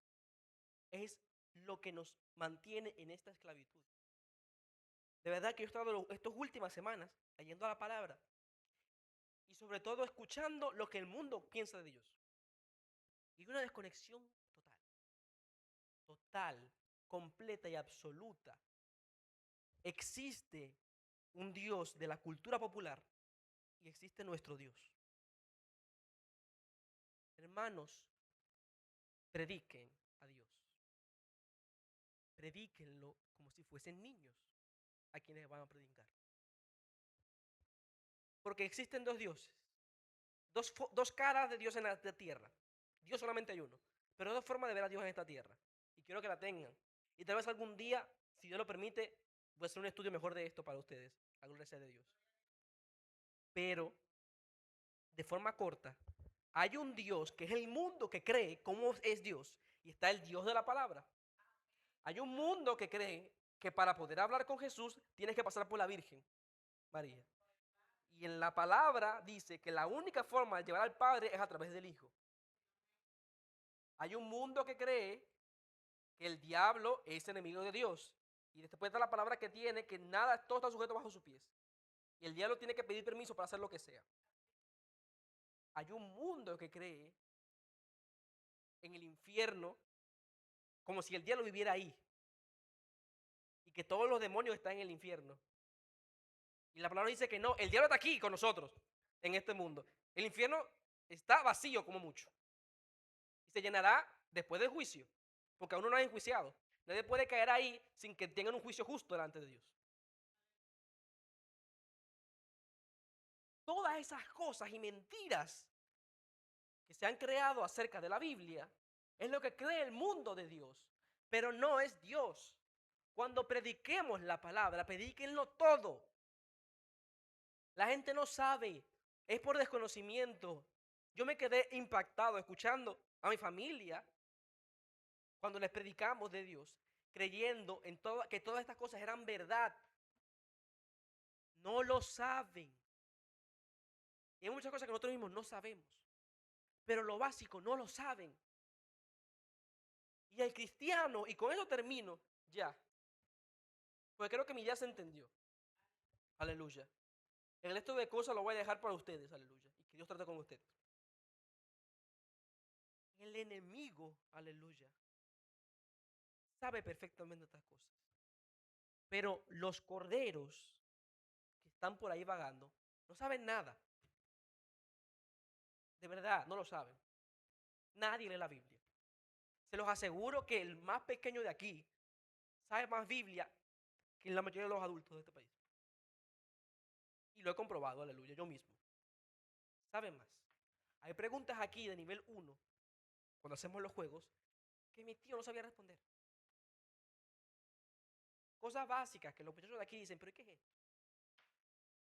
es lo que nos mantiene en esta esclavitud. De verdad que yo he estado estas últimas semanas leyendo a la palabra y sobre todo escuchando lo que el mundo piensa de Dios. Y una desconexión total, completa y absoluta. Existe un Dios de la cultura popular y existe nuestro Dios. Hermanos, prediquen a Dios. Predíquenlo como si fuesen niños a quienes van a predicar. Porque existen dos dioses, dos caras de Dios en la tierra. Dios solamente hay uno, pero dos formas de ver a Dios en esta tierra. Y quiero que la tengan. Y tal vez algún día, si Dios lo permite, voy a hacer un estudio mejor de esto para ustedes. La gloria sea de Dios. Pero, de forma corta, hay un Dios que es el mundo que cree cómo es Dios. Y está el Dios de la palabra. Hay un mundo que cree que para poder hablar con Jesús tienes que pasar por la Virgen María. Y en la palabra dice que la única forma de llevar al Padre es a través del Hijo. Hay un mundo que cree que el diablo es enemigo de Dios. Y después está la palabra que tiene que nada, todo está sujeto bajo sus pies. Y el diablo tiene que pedir permiso para hacer lo que sea. Hay un mundo que cree en el infierno como si el diablo viviera ahí. Y que todos los demonios están en el infierno. Y la palabra dice que no, el diablo está aquí con nosotros, en este mundo. El infierno está vacío como mucho. Y se llenará después del juicio, porque aún no ha enjuiciado. Nadie puede caer ahí sin que tengan un juicio justo delante de Dios. Todas esas cosas y mentiras que se han creado acerca de la Biblia es lo que cree el mundo de Dios, pero no es Dios. Cuando prediquemos la palabra, predíquenlo todo. La gente no sabe, es por desconocimiento. Yo me quedé impactado escuchando a mi familia cuando les predicamos de Dios, creyendo en que todas estas cosas eran verdad. No lo saben. Y hay muchas cosas que nosotros mismos no sabemos, pero lo básico no lo saben. Y el cristiano, y con eso termino ya, porque creo que mi idea se entendió. Aleluya. El resto de cosas lo voy a dejar para ustedes, aleluya. Y que Dios trate con ustedes. El enemigo, aleluya, sabe perfectamente estas cosas. Pero los corderos que están por ahí vagando no saben nada. De verdad, no lo saben. Nadie lee la Biblia. Se los aseguro que el más pequeño de aquí sabe más Biblia que la mayoría de los adultos de este país. Y lo he comprobado, aleluya, yo mismo. Saben más. Hay preguntas aquí de nivel 1, cuando hacemos los juegos, que mi tío no sabía responder. Cosas básicas que los muchachos de aquí dicen, pero ¿qué es esto?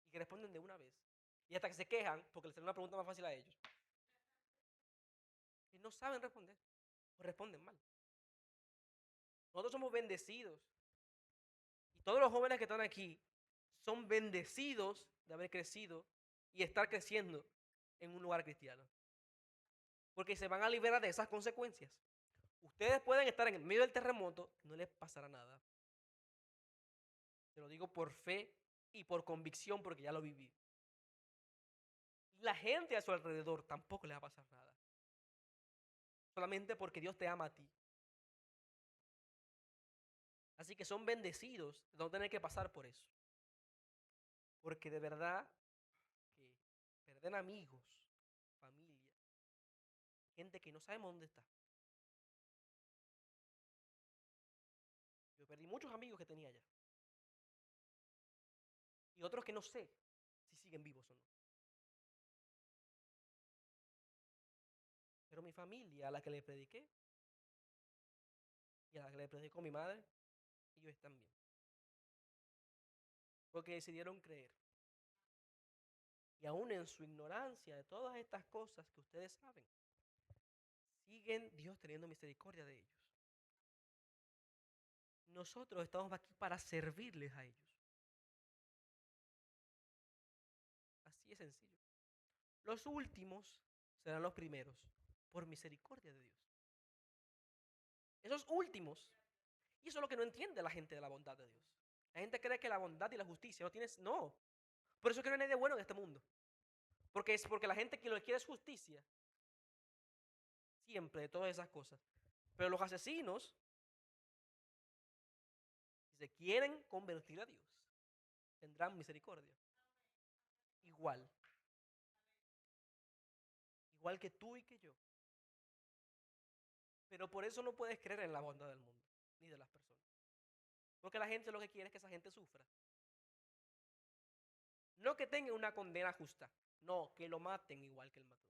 Y que responden de una vez. Y hasta que se quejan porque les sale una pregunta más fácil a ellos. Y no saben responder. O responden mal. Nosotros somos bendecidos. Y todos los jóvenes que están aquí son bendecidos de haber crecido y estar creciendo en un lugar cristiano. Porque se van a liberar de esas consecuencias. Ustedes pueden estar en el medio del terremoto, no les pasará nada. Te lo digo por fe y por convicción porque ya lo viví. Y la gente a su alrededor tampoco le va a pasar nada. Solamente porque Dios te ama a ti. Así que son bendecidos de no tener que pasar por eso. Porque de verdad que perder amigos, familia, gente que no sabemos dónde está. Yo perdí muchos amigos que tenía allá. Y otros que no sé si siguen vivos o no. Pero mi familia, a la que le prediqué, y a la que le predicó mi madre, ellos están bien. Porque decidieron creer. Y aún en su ignorancia de todas estas cosas que ustedes saben, siguen Dios teniendo misericordia de ellos. Nosotros estamos aquí para servirles a ellos. Así es sencillo. Los últimos serán los primeros, por misericordia de Dios. Esos últimos, y eso es lo que no entiende la gente de la bondad de Dios. La gente cree que la bondad y la justicia no tienes, no. Por eso es que no hay nadie bueno en este mundo. Porque es porque la gente que lo que quiere es justicia. Siempre de todas esas cosas. Pero los asesinos, si se quieren convertir a Dios, tendrán misericordia. Igual. Igual que tú y que yo. Pero por eso no puedes creer en la bondad del mundo, ni de las personas. Porque la gente lo que quiere es que esa gente sufra. No que tenga una condena justa, no, que lo maten igual que él mató.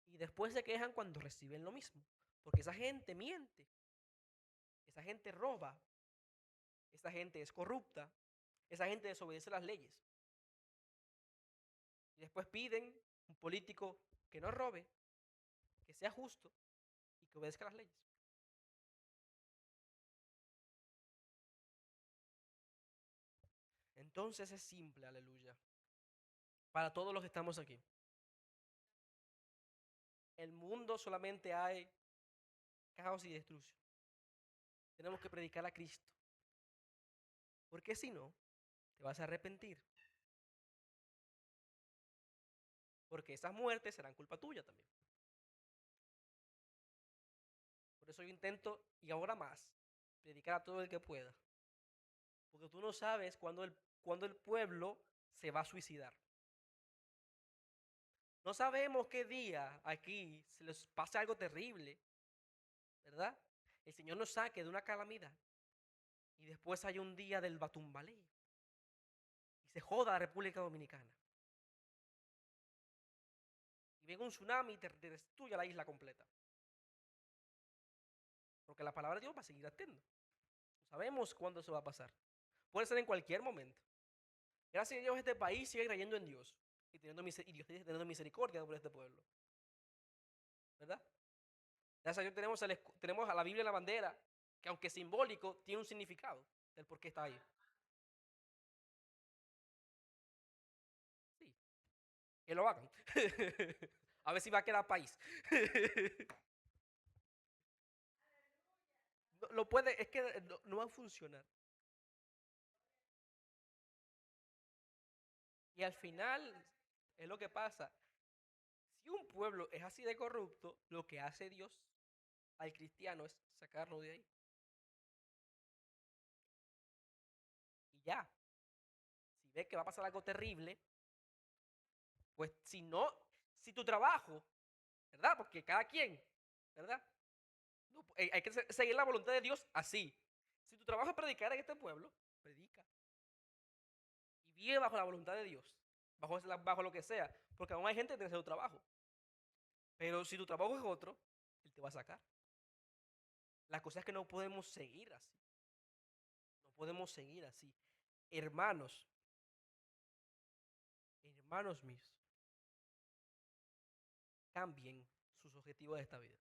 Y después se quejan cuando reciben lo mismo. Porque esa gente miente, esa gente roba, esa gente es corrupta, esa gente desobedece las leyes. Y después piden un político que no robe, que sea justo y que obedezca las leyes. Entonces es simple, aleluya, para todos los que estamos aquí. El mundo solamente hay caos y destrucción. Tenemos que predicar a Cristo. Porque si no, te vas a arrepentir. Porque esas muertes serán culpa tuya también. Por eso yo intento, y ahora más, predicar a todo el que pueda. Porque tú no sabes cuándo el pueblo se va a suicidar. No sabemos qué día aquí se les pase algo terrible, ¿verdad? El Señor nos saque de una calamidad y después hay un día del batumbalé y se joda la República Dominicana. Y venga un tsunami y te destruya la isla completa. Porque la palabra de Dios va a seguir atento. No sabemos cuándo eso va a pasar. Puede ser en cualquier momento. Gracias a Dios este país sigue creyendo en Dios y Dios sigue teniendo misericordia por este pueblo. ¿Verdad? Gracias a Dios tenemos a la Biblia en la bandera, que aunque simbólico, tiene un significado del por qué está ahí. Sí, que lo hagan. A ver si va a quedar país. No, lo puede, es que no va a funcionar. Y al final es lo que pasa. Si un pueblo es así de corrupto, lo que hace Dios al cristiano es sacarlo de ahí. Y ya. Si ves que va a pasar algo terrible, pues si no, si tu trabajo, ¿verdad? Porque cada quien, ¿verdad? No, hay que seguir la voluntad de Dios así. Si tu trabajo es predicar en este pueblo, predica. Y vive bajo la voluntad de Dios, bajo lo que sea, porque aún hay gente que tiene su trabajo. Pero si tu trabajo es otro, Él te va a sacar. La cosa es que no podemos seguir así. No podemos seguir así. Hermanos, hermanos míos, cambien sus objetivos de esta vida.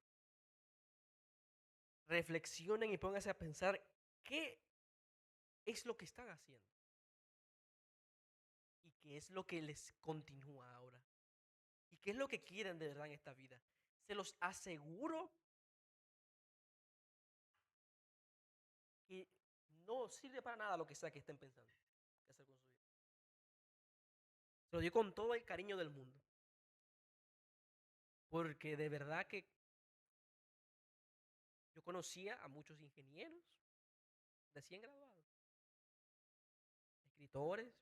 Reflexionen y pónganse a pensar qué es lo que están haciendo y qué es lo que les continúa ahora y qué es lo que quieren de verdad en esta vida. Se los aseguro que no sirve para nada lo que sea que estén pensando que hacer con su vida. Lo digo con todo el cariño del mundo. Porque de verdad que yo conocía a muchos ingenieros recién graduados, escritores,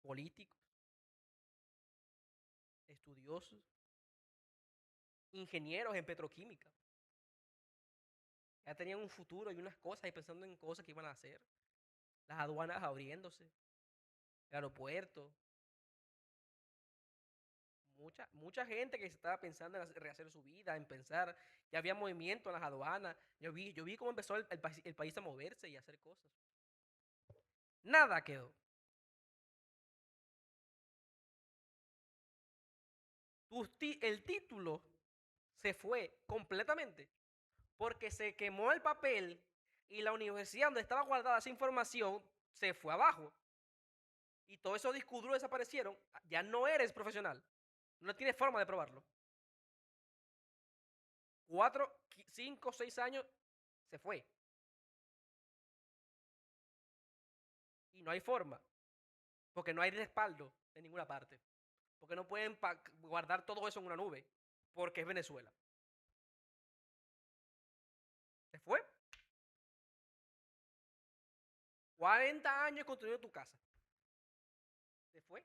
políticos, estudiosos, ingenieros en petroquímica. Ya tenían un futuro y unas cosas y pensando en cosas que iban a hacer. Las aduanas abriéndose, el aeropuerto. Mucha gente que estaba pensando en rehacer su vida, en pensar, ya había movimiento en las aduanas. Yo vi cómo empezó el país a moverse y a hacer cosas. Nada quedó. El título se fue completamente porque se quemó el papel y la universidad donde estaba guardada esa información se fue abajo. Y todos esos discos duros desaparecieron. Ya no eres profesional. No tienes forma de probarlo. 4, 5, 6 años se fue. Y no hay forma. Porque no hay respaldo en ninguna parte. Porque no pueden guardar todo eso en una nube. Porque es Venezuela. Se fue. 40 años construyendo tu casa. Se fue.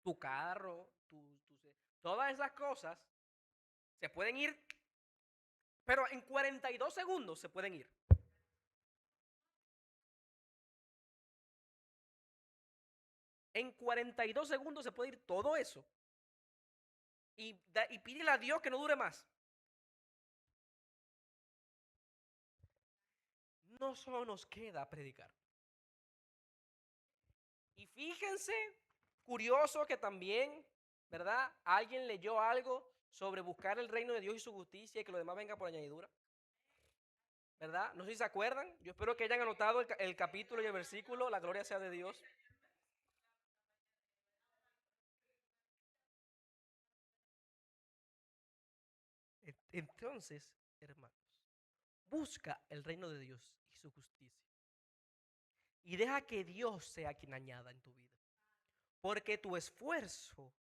Tu carro, todas esas cosas se pueden ir, pero en 42 segundos se pueden ir. En 42 segundos se puede ir todo eso. Y pídele a Dios que no dure más. No solo nos queda predicar. Y fíjense, curioso que también, ¿verdad? Alguien leyó algo sobre buscar el reino de Dios y su justicia y que lo demás venga por añadidura. ¿Verdad? No sé si se acuerdan. Yo espero que hayan anotado el capítulo y el versículo. La gloria sea de Dios. Entonces, hermanos, busca el reino de Dios y su justicia. Y deja que Dios sea quien añada en tu vida. Porque tu esfuerzo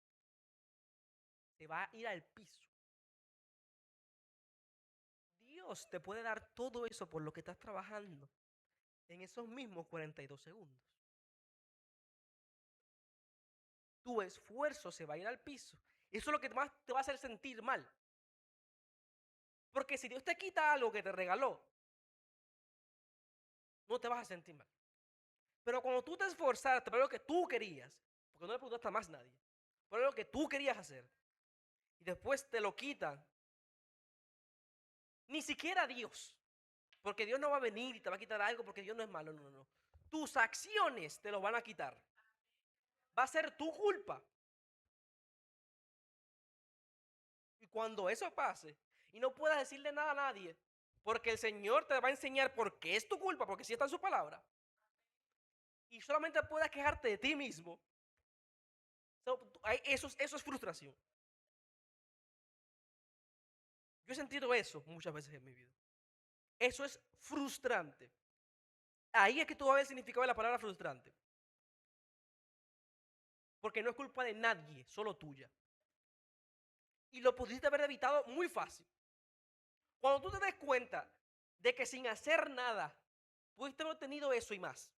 te va a ir al piso. Dios te puede dar todo eso por lo que estás trabajando en esos mismos 42 segundos. Tu esfuerzo se va a ir al piso. Eso es lo que más te va a hacer sentir mal. Porque si Dios te quita algo que te regaló, no te vas a sentir mal. Pero cuando tú te esforzaste por lo que tú querías, porque no le preguntaste a más nadie, por lo que tú querías hacer, y después te lo quitan, ni siquiera Dios, porque Dios no va a venir y te va a quitar algo porque Dios no es malo, no. Tus acciones te lo van a quitar. Va a ser tu culpa. Y cuando eso pase, y no puedas decirle nada a nadie, porque el Señor te va a enseñar por qué es tu culpa, porque sí está en su palabra, y solamente puedas quejarte de ti mismo, eso es frustración. Yo he sentido eso muchas veces en mi vida. Eso es frustrante. Ahí es que tú vas a ver el significado de la palabra frustrante. Porque no es culpa de nadie, solo tuya. Y lo pudiste haber evitado muy fácil. Cuando tú te des cuenta de que sin hacer nada, pudiste haber tenido eso y más.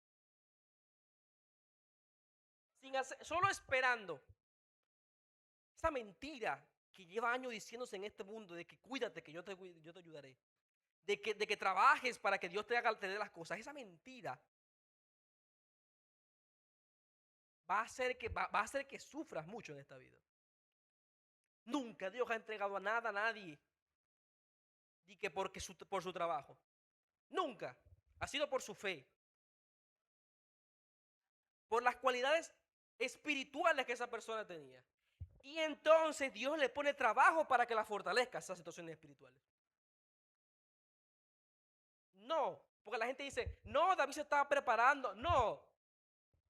Solo esperando. Esa mentira que lleva años diciéndose en este mundo de que cuídate, que yo te ayudaré. De que trabajes para que Dios te dé las cosas. Esa mentira va a hacer que sufras mucho en esta vida. Nunca Dios ha entregado a nadie. Y que por su trabajo. Nunca. Ha sido por su fe. Por las cualidades espirituales que esa persona tenía. Y entonces Dios le pone trabajo para que la fortalezca esas situaciones espirituales. No, porque la gente dice, no, David se estaba preparando. No,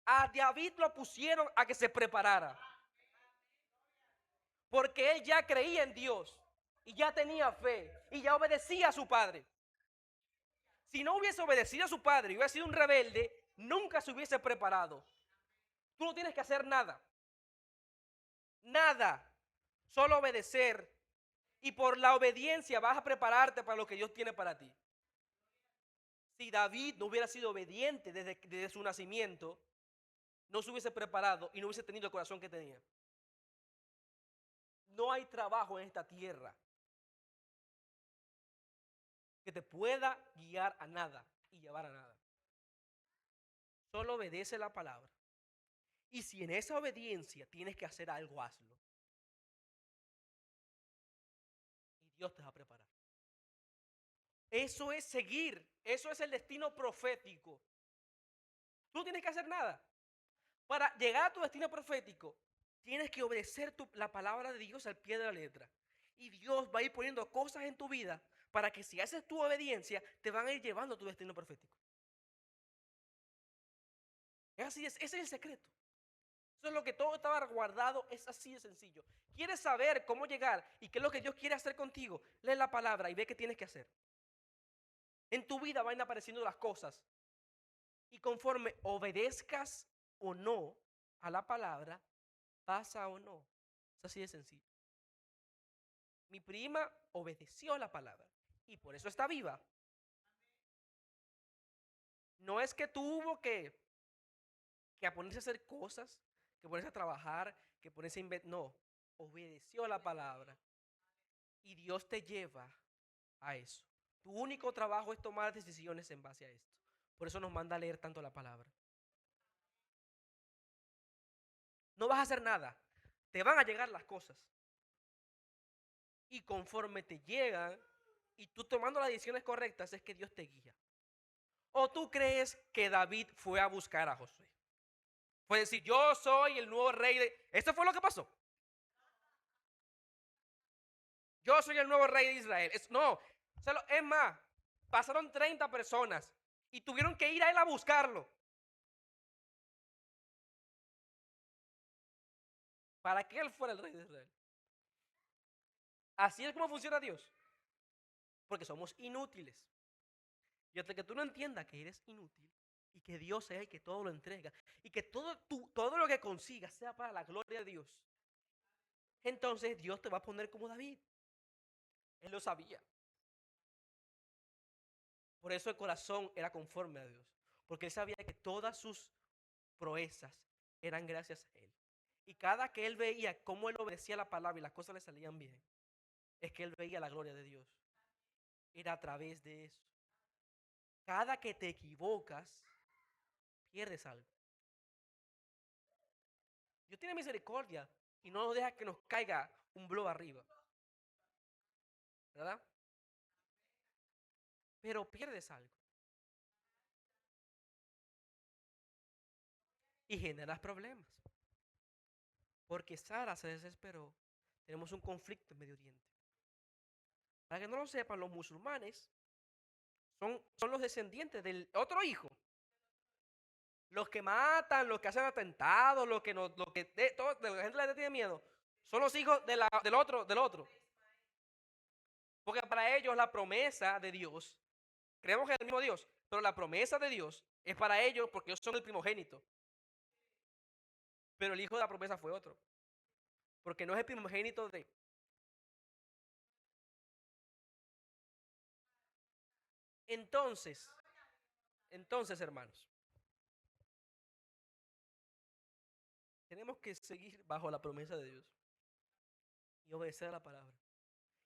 a David lo pusieron a que se preparara. Porque él ya creía en Dios. Y ya tenía fe. Y ya obedecía a su padre. Si no hubiese obedecido a su padre y hubiera sido un rebelde, nunca se hubiese preparado. Tú no tienes que hacer nada. Nada. Solo obedecer. Y por la obediencia vas a prepararte para lo que Dios tiene para ti. Si David no hubiera sido obediente desde su nacimiento, no se hubiese preparado y no hubiese tenido el corazón que tenía. No hay trabajo en esta tierra que te pueda guiar a nada y llevar a nada. Solo obedece la palabra. Y si en esa obediencia tienes que hacer algo, hazlo. Y Dios te va a preparar. Eso es seguir. Eso es el destino profético. Tú no tienes que hacer nada. Para llegar a tu destino profético, tienes que obedecer la palabra de Dios al pie de la letra. Y Dios va a ir poniendo cosas en tu vida para que si haces tu obediencia, te van a ir llevando a tu destino profético. Es así, ese es el secreto. Eso es lo que todo estaba guardado, es así de sencillo. ¿Quieres saber cómo llegar y qué es lo que Dios quiere hacer contigo? Lee la palabra y ve qué tienes que hacer. En tu vida van apareciendo las cosas. Y conforme obedezcas o no a la palabra, pasa o no. Es así de sencillo. Mi prima obedeció a la palabra y por eso está viva. No es que tuvo que ponerse a hacer cosas, que ponerse a trabajar, que ponerse a inventar. No, obedeció a la palabra. Y Dios te lleva a eso. Tu único trabajo es tomar decisiones en base a esto. Por eso nos manda a leer tanto la palabra. No vas a hacer nada. Te van a llegar las cosas. Y conforme te llegan y tú tomando las decisiones correctas es que Dios te guía. ¿O tú crees que David fue a buscar a Josué? Fue decir, yo soy el nuevo rey de... ¿Esto fue lo que pasó? Yo soy el nuevo rey de Israel. No, es más, pasaron 30 personas y tuvieron que ir a él a buscarlo. Para que él fuera el rey de Israel. Así es como funciona Dios. Porque somos inútiles. Y hasta que tú no entiendas que eres inútil y que Dios es el que todo lo entrega y que todo lo que consigas sea para la gloria de Dios, entonces Dios te va a poner como David. Él lo sabía. Por eso el corazón era conforme a Dios. Porque él sabía que todas sus proezas eran gracias a él. Y cada que él veía cómo él obedecía la palabra y las cosas le salían bien, es que él veía la gloria de Dios. Era a través de eso. Cada que te equivocas, pierdes algo. Dios tiene misericordia y no nos deja que nos caiga un blow arriba. ¿Verdad? Pero pierdes algo. Y generas problemas. Porque Sara se desesperó. Tenemos un conflicto en Medio Oriente. Para que no lo sepan, los musulmanes son los descendientes del otro hijo. Los que matan, los que hacen atentados, los que no, la gente le tiene miedo, son los hijos del otro. Porque para ellos la promesa de Dios, creemos que es el mismo Dios, pero la promesa de Dios es para ellos porque ellos son el primogénito. Pero el hijo de la promesa fue otro. Porque no es el primogénito de... Entonces, hermanos, tenemos que seguir bajo la promesa de Dios y obedecer a la palabra.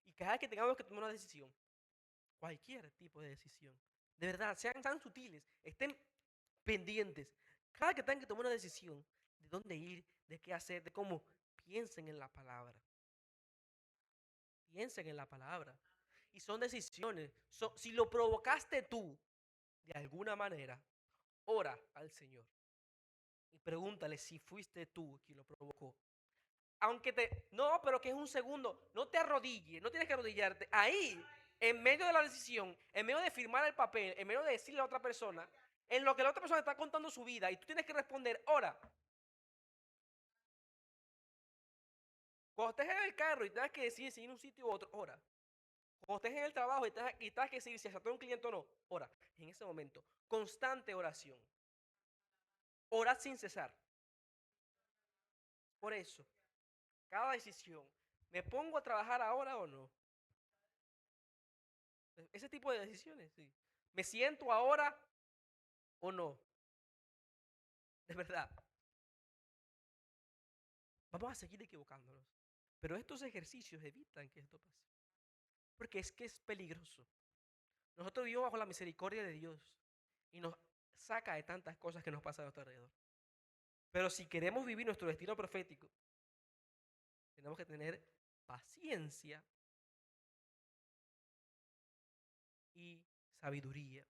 Y cada vez que tengamos que tomar una decisión, cualquier tipo de decisión, de verdad, sean tan sutiles, estén pendientes. Cada que tengan que tomar una decisión de dónde ir, de qué hacer, de cómo, piensen en la palabra. Piensen en la palabra. Y son decisiones. Si lo provocaste tú, de alguna manera, ora al Señor. Y pregúntale si fuiste tú quien lo provocó. No, pero que es un segundo, no te arrodilles, no tienes que arrodillarte. Ahí, en medio de la decisión, en medio de firmar el papel, en medio de decirle a otra persona, en lo que la otra persona está contando su vida, y tú tienes que responder, ora. Cuando estés en el carro y tengas que decidir si ir a un sitio u otro, ora. Cuando estés en el trabajo y tengas que decidir si aceptar un cliente o no, ora. En ese momento, constante oración. Orad sin cesar. Por eso, cada decisión, ¿me pongo a trabajar ahora o no? Ese tipo de decisiones, sí. ¿Me siento ahora o no? De verdad. Vamos a seguir equivocándonos. Pero estos ejercicios evitan que esto pase. Porque es que es peligroso. Nosotros vivimos bajo la misericordia de Dios y nos saca de tantas cosas que nos pasan a nuestro alrededor. Pero si queremos vivir nuestro destino profético, tenemos que tener paciencia y sabiduría.